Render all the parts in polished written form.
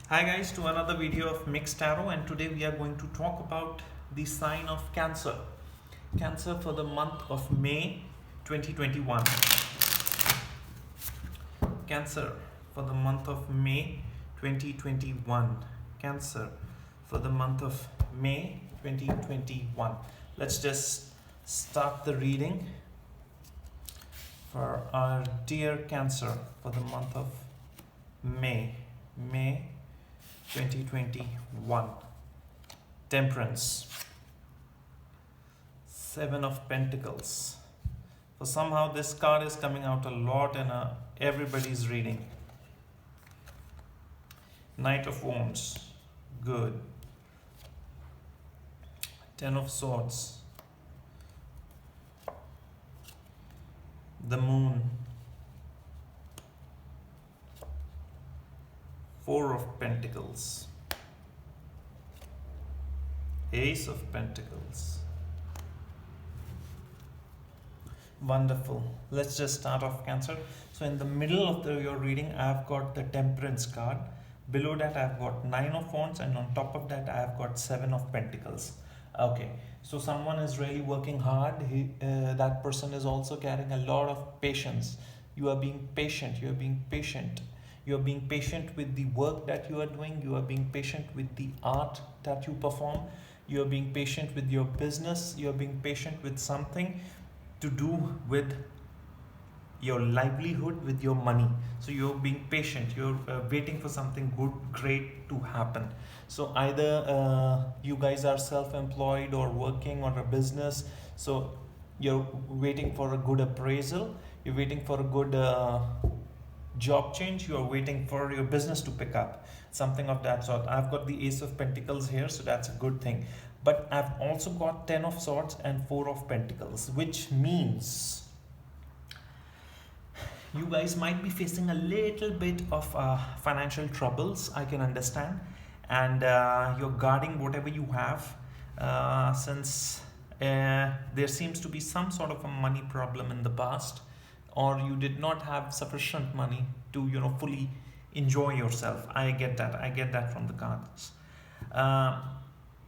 Hi guys, to another video of Mixed Tarot, and today we are going to talk about the sign of Cancer. Cancer for the month of May 2021. Cancer for the month of May 2021. Cancer for the month of May 2021. Let's just start the reading for our dear Cancer for the month of May 2021. Temperance, Seven of Pentacles. So somehow this card is coming out a lot in everybody's reading. Knight of Wands, good. Ten of Swords, the Moon, Four of Pentacles, Ace of Pentacles. Wonderful. Let's just start off Cancer. So in the middle of your reading, I've got the Temperance card. Below that, I've got Nine of Wands, and on top of that, I've got Seven of Pentacles. Okay, so someone is really working hard. That person is also carrying a lot of patience. You are being patient. You are being patient. You are being patient with the work that you are doing. You are being patient with the art that you perform. You are being patient with your business. You are being patient with something to do with your livelihood, with your money. So you're being patient. You're waiting for something good, great to happen. So either you guys are self-employed or working on a business. So you're waiting for a good appraisal. You're waiting for a good job change. You are waiting for your business to pick up, something of that sort. I've got the Ace of Pentacles here, so that's a good thing. But I've also got Ten of Swords and Four of Pentacles, which means you guys might be facing a little bit of financial troubles. I can understand, and you're guarding whatever you have since there seems to be some sort of a money problem in the past, or you did not have sufficient money to fully enjoy yourself. I get that from the cards.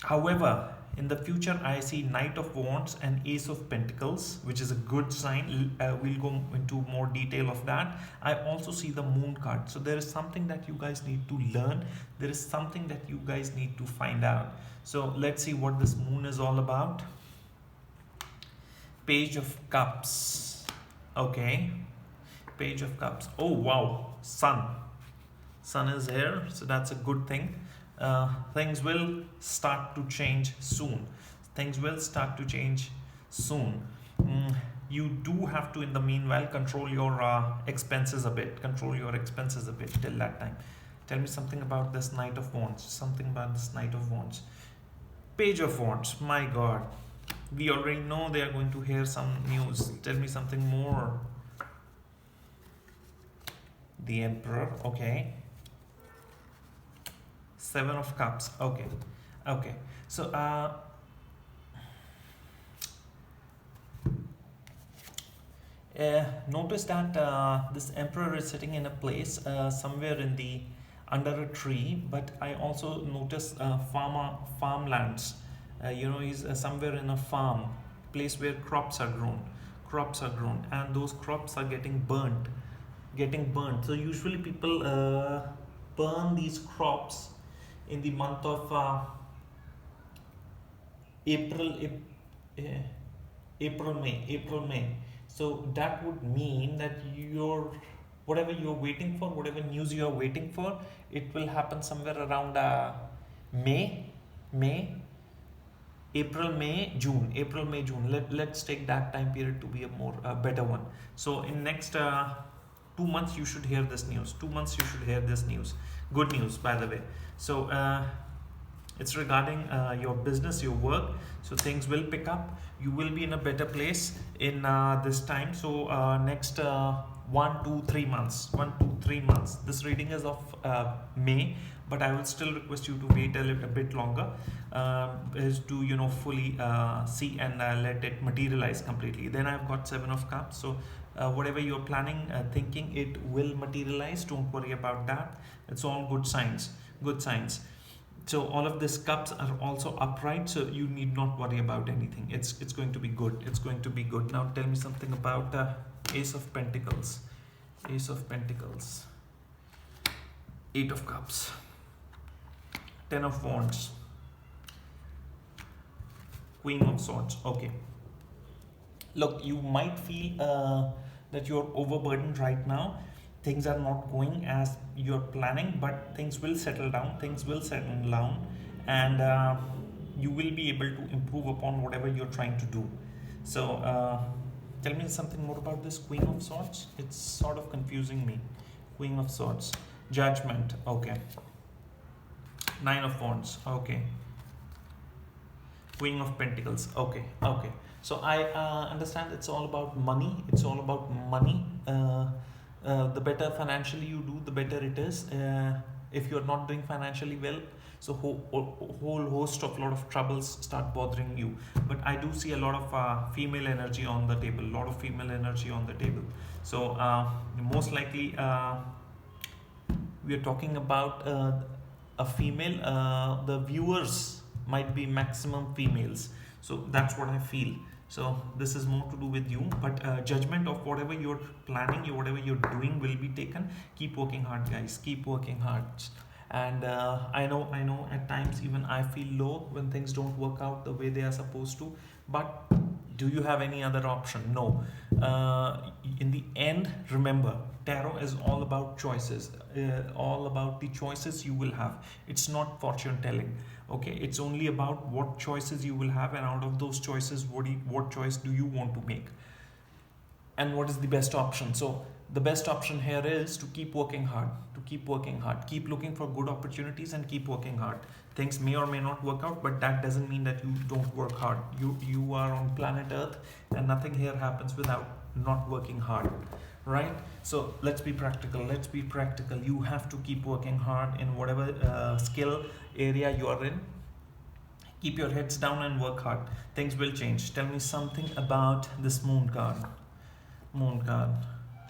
However, in the future, I see Knight of Wands and Ace of Pentacles, which is a good sign. We'll go into more detail of that. I also see the Moon card. So there is something that you guys need to learn. There is something that you guys need to find out. So let's see what this Moon is all about. Page of Cups. Okay. Page of Cups. Oh, wow. Sun is here. So that's a good thing. Things will start to change soon. You do have to, in the meanwhile, control your expenses a bit. Till that time. Tell me something about this Knight of Wands. Page of Wands. My God. We already know they are going to hear some news. Tell me something more. The Emperor. Okay. Seven of Cups. Okay. So notice that this Emperor is sitting in a place somewhere in the under a tree, but I also notice farmlands. He's somewhere in a farm place where crops are grown, and those crops are getting burnt. So usually people burn these crops in the month of April, May. So that would mean that whatever you're waiting for, whatever news you are waiting for, it will happen somewhere around April, May, June. Let's take that time period to be a better one. So in next 2 months you should hear this news. Good news, by the way. So it's regarding your business, your work. So things will pick up. You will be in a better place in this time. So next 1 to 3 months. This reading is of May, but I will still request you to wait a little bit longer, is to fully see and let it materialize completely. Then I've got Seven of Cups. So whatever you're planning, thinking, it will materialize. Don't worry about that. It's all good signs. Good signs. So all of these cups are also upright, so you need not worry about anything. It's going to be good. It's going to be good. Now tell me something about Ace of Pentacles. Ace of Pentacles. Eight of Cups. Ten of Wands. Queen of Swords. Okay. Look, you might feel that you're overburdened right now. Things are not going as you're planning, but things will settle down. Things will settle down, and you will be able to improve upon whatever you're trying to do. So, tell me something more about this Queen of Swords. It's sort of confusing me. Queen of Swords. Judgment. Okay. Nine of Wands. Okay. Queen of Pentacles. Okay. Okay. So I understand it's all about money. It's all about money. The better financially you do, the better it is. If you're not doing financially well, so whole host of lot of troubles start bothering you. But I do see a lot of female energy on the table. A lot of female energy on the table. So most likely we are talking about a female. The viewers might be maximum females. So that's what I feel. So this is more to do with you, but judgment of whatever you're planning, whatever you're doing will be taken. Keep working hard, guys. Keep working hard. And I know at times even I feel low when things don't work out the way they are supposed to. But do you have any other option? No. In the end, remember, tarot is all about choices. All about the choices you will have. It's not fortune telling. Okay, it's only about what choices you will have, and out of those choices, what choice do you want to make, and what is the best option. So the best option here is to keep working hard, keep looking for good opportunities, and keep working hard. Things may or may not work out, but that doesn't mean that you don't work hard. You are on planet Earth, and nothing here happens without not working hard, right? So let's be practical. You have to keep working hard in whatever skill area you are in. Keep your heads down and work hard. Things will change. Tell me something about this Moon card.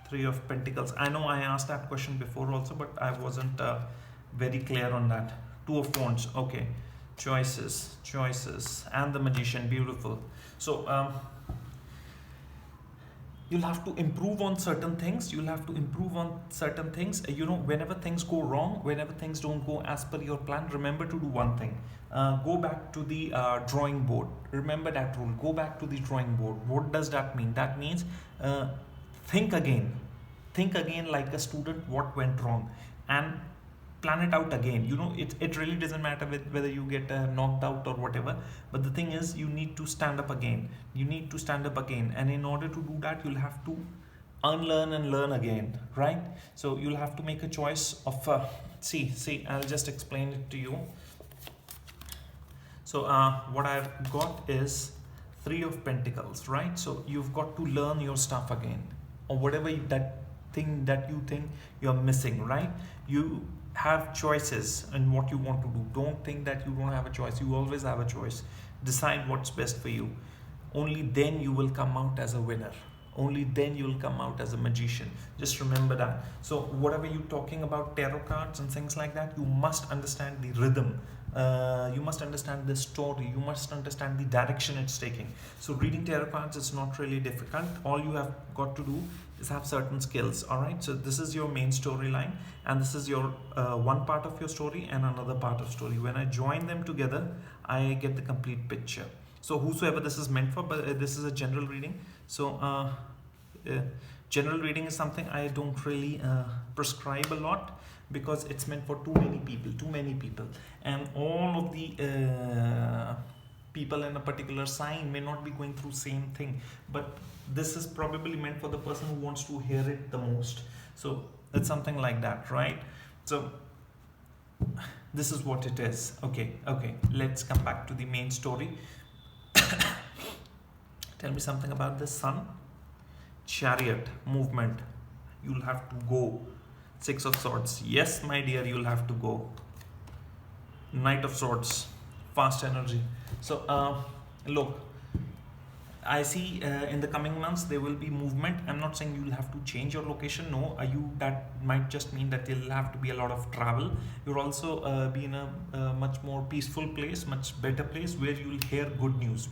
Three of Pentacles. I know I asked that question before also, but I wasn't very clear on that. Two of Wands. Okay. Choices, and the Magician. Beautiful. So you'll have to improve on certain things. Whenever things go wrong, whenever things don't go as per your plan, remember to do one thing. Go back to the drawing board. Remember that rule. Go back to the drawing board. What does that mean? That means think again like a student what went wrong, and plan it out again. It really doesn't matter whether you get knocked out or whatever, but the thing is, you need to stand up again. And in order to do that, you'll have to unlearn and learn again, right? So you'll have to make a choice of see, I'll just explain it to you. So what I've got is Three of Pentacles, right? So you've got to learn your stuff again, or whatever that thing that you think you're missing, right? You have choices in what you want to do. Don't think that you don't have a choice. You always have a choice. Decide what's best for you. Only then you will come out as a winner. Only then you'll come out as a magician. Just remember that. So whatever you're talking about tarot cards and things like that, you must understand the rhythm. You must understand the story. You must understand the direction it's taking. So reading tarot cards is not really difficult. All you have got to do is have certain skills. All right. So this is your main storyline, and this is your one part of your story and another part of story. When I join them together, I get the complete picture. So whosoever this is meant for, but this is a general reading. So general reading is something I don't really prescribe a lot, because it's meant for too many people, and all of the people in a particular sign may not be going through same thing, but this is probably meant for the person who wants to hear it the most. So it's something like that, right? So this is what it is. Okay, let's come back to the main story. Tell me something about the Sun. Chariot, movement. You'll have to go. Six of Swords. Yes, my dear, you'll have to go. Knight of Swords. Fast energy. So look, I see in the coming months there will be movement. I'm not saying you'll have to change your location. No, you that might just mean that there'll have to be a lot of travel. You'll also be in a much more peaceful place, much better place where you'll hear good news.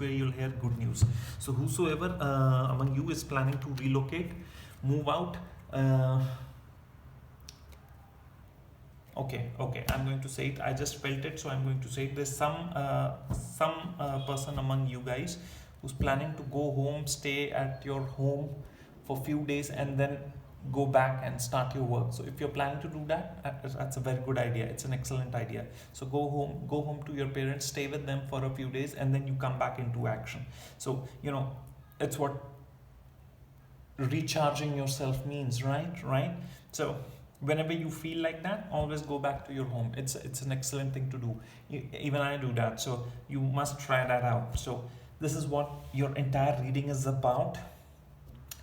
So whosoever among you is planning to relocate, move out. Okay, I'm going to say it. I just felt it, so I'm going to say it. There's some person among you guys who's planning to go home, stay at your home for few days, and then go back and start your work. So if you're planning to do that, that's a very good idea. It's an excellent idea. So go home to your parents, stay with them for a few days, and then you come back into action. So it's what recharging yourself means, right? So whenever you feel like that, always go back to your home. It's an excellent thing to do. Even I do that, so you must try that out. So this is what your entire reading is about,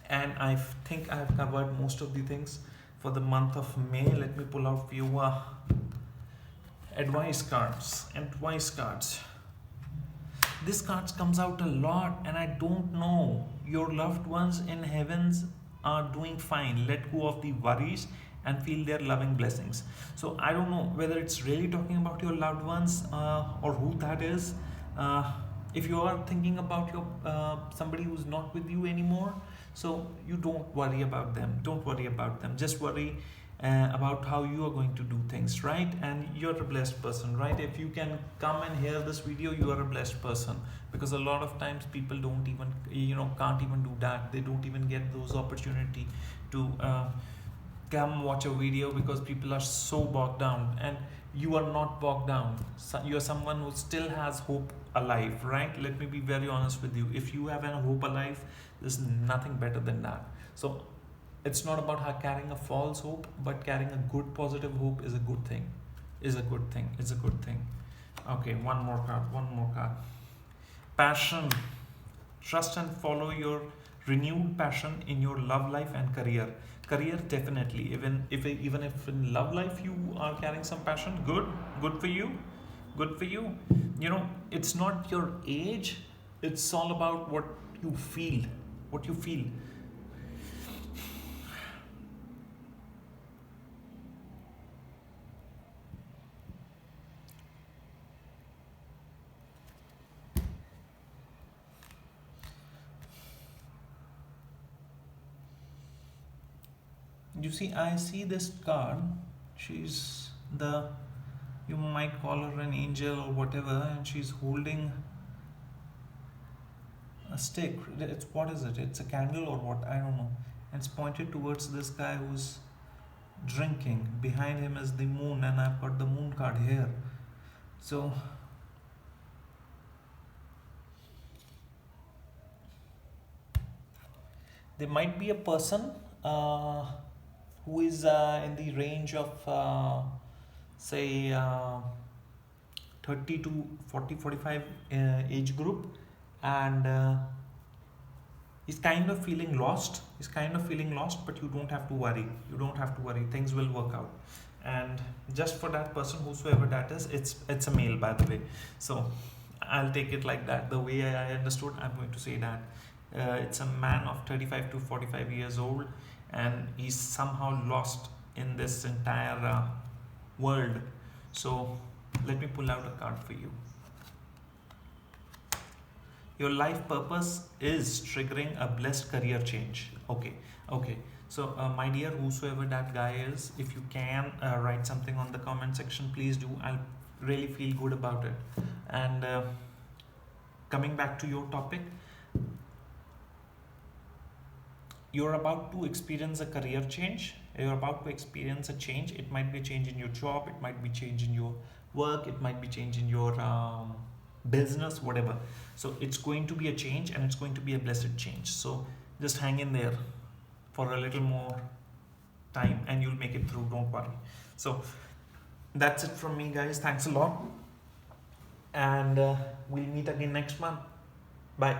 and I think I've covered most of the things for the month of May. Let me pull out few advice cards. This card comes out a lot, and I don't know. Your loved ones in heavens are doing fine. Let go of the worries and feel their loving blessings. So I don't know whether it's really talking about your loved ones or who that is. If you are thinking about your somebody who's not with you anymore, so you don't worry about them. Just worry about how you are going to do things, right? And you're a blessed person, right? If you can come and hear this video, you are a blessed person, because a lot of times people don't even can't even do that. They don't even get those opportunity to come watch a video, because people are so bogged down, and you are not bogged down. So you're someone who still has hope alive, right? Let me be very honest with you. If you have a hope alive, there's nothing better than that. So it's not about carrying a false hope, but carrying a good positive hope is a good thing. Okay, one more card. Passion. Trust and follow your renewed passion in your love life and career. Definitely, even if in love life you are carrying some passion, good for you. It's not your age, it's all about what you feel. You see, I see this card. She's you might call her an angel or whatever, and she's holding a stick. What is it? It's a candle or what? I don't know. And it's pointed towards this guy who's drinking. Behind him is the moon, and I've got the moon card here. So there might be a person who is in the range of say 30 to 45 age group, and he's kind of feeling lost. But you don't have to worry. Things will work out. And just for that person, whosoever that is, it's a male, by the way. So I'll take it like that. The way I understood, I'm going to say that it's a man of 35 to 45 years old, and he's somehow lost in this entire world. So let me pull out a card for you. Your life purpose is triggering a blessed career change. Okay. So my dear, whosoever that guy is, if you can write something on the comment section, please do. I'll really feel good about it. And coming back to your topic, you're about to experience a career change. You're about to experience a change. It might be a change in your job, it might be change in your work, it might be change in your business, whatever. So it's going to be a change, and it's going to be a blessed change. So just hang in there for a little more time, and you'll make it through. Don't worry. So that's it from me, guys. Thanks a lot, and we'll meet again next month. Bye.